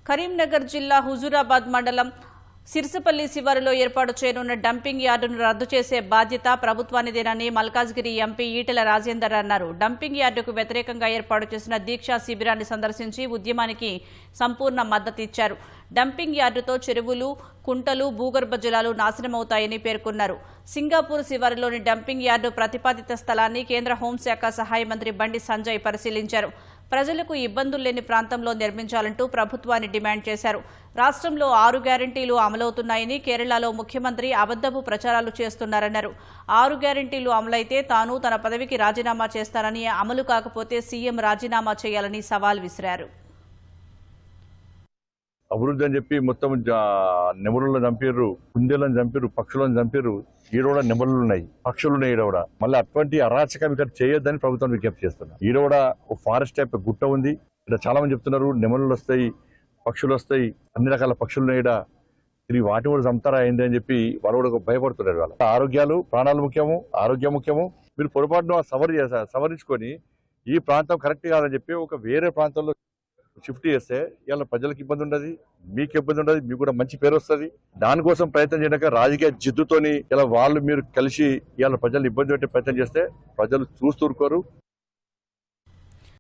కరీంనగర్ జిల్లా హుజూరాబాద్ మండలం సిర్సపల్లి శివారులో ఏర్పాటు చేయనున్న డంపింగ్ యార్డును రద్దు చేసే బాధ్యత ప్రభుత్వానిదేనని మల్కాజ్గిరి ఎంపీ ఈటెల రాజేందర్ అన్నారు. డంపింగ్ యార్డుకు వ్యతిరేకంగా ఏర్పాటు చేసిన దీక్షా శిబిరాన్ని సందర్శించి ఉద్యమానికి సంపూర్ణ మద్దతు ఇచ్చారు. డంపింగ్ యార్డుతో చెరువులు, కుంటలు, భూగర్భ జలాలు నాశనమవుతాయని పేర్కొన్నారు. సింగాపూర్ శివారులోని డంపింగ్ యార్డు ప్రతిపాదిత స్థలాన్ని కేంద్ర హోంశాఖ సహాయ మంత్రి బండి సంజయ్ పరిశీలించారు. ప్రజలకు ఇబ్బందులు లేని ప్రాంతంలో నిర్మించాలంటూ ప్రభుత్వాన్ని డిమాండ్ చేశారు. రాష్ట్రంలో 6 గ్యారంటీలు అమలవుతున్నాయని, కేరళలో ముఖ్యమంత్రి అబద్దపు ప్రచారాలు చేస్తున్నారన్నారు. 6 గ్యారంటీలు అమలైతే తాను తన పదవికి రాజీనామా చేస్తానని, అమలు కాకపోతే సీఎం రాజీనామా చేయాలని సవాల్ విసిరారు. అభివృద్ధి అని చెప్పి మొత్తం నెమరులను చంపారు, కుందేలను చంపారు, పక్షులను చంపారు. ఈరోడ నెమరులు ఉన్నాయి, పక్షులు ఉన్నాయి. ఈరోడ మళ్ళీ అటువంటి అరాచకం ఇక్కడ చేయొద్దని ప్రభుత్వం విజ్ఞప్తి చేస్తున్నారు. ఈరోడ ఒక ఫారెస్ట్ టైప్ గుట్ట ఉంది. ఇక్కడ చాలా మంది చెప్తున్నారు నెమరులు వస్తాయి, పక్షులు వస్తాయి, అన్ని రకాల పక్షులు ఉన్నాయి. తిరిగి వాటి కూడా చంపుతారా అయింది అని చెప్పి వాళ్ళు కూడా భయపడుతున్నారు. వాళ్ళ ఆరోగ్యాలు, ప్రాణాలు ముఖ్యము, ఆరోగ్యం ముఖ్యము. మీరు పొరపాటున సవరించుకొని ఈ ప్రాంతం కరెక్ట్ కాదని చెప్పి ఒక వేరే ప్రాంతంలో షిఫ్ట్ చేస్తే ఇలా ప్రజలకు ఇబ్బంది ఉండదు, మీకు ఇబ్బంది ఉండదు, మీకు కూడా మంచి పేరు వస్తుంది. దానికోసం ప్రయత్నం చేయడానికి రాజకీయ జిద్దుతోని ఇలా వాళ్ళు మీరు కలిసి ఇలా ప్రజలు ఇబ్బంది పెట్టే ప్రయత్నం చేస్తే ప్రజలు చూస్తూరుకోరు.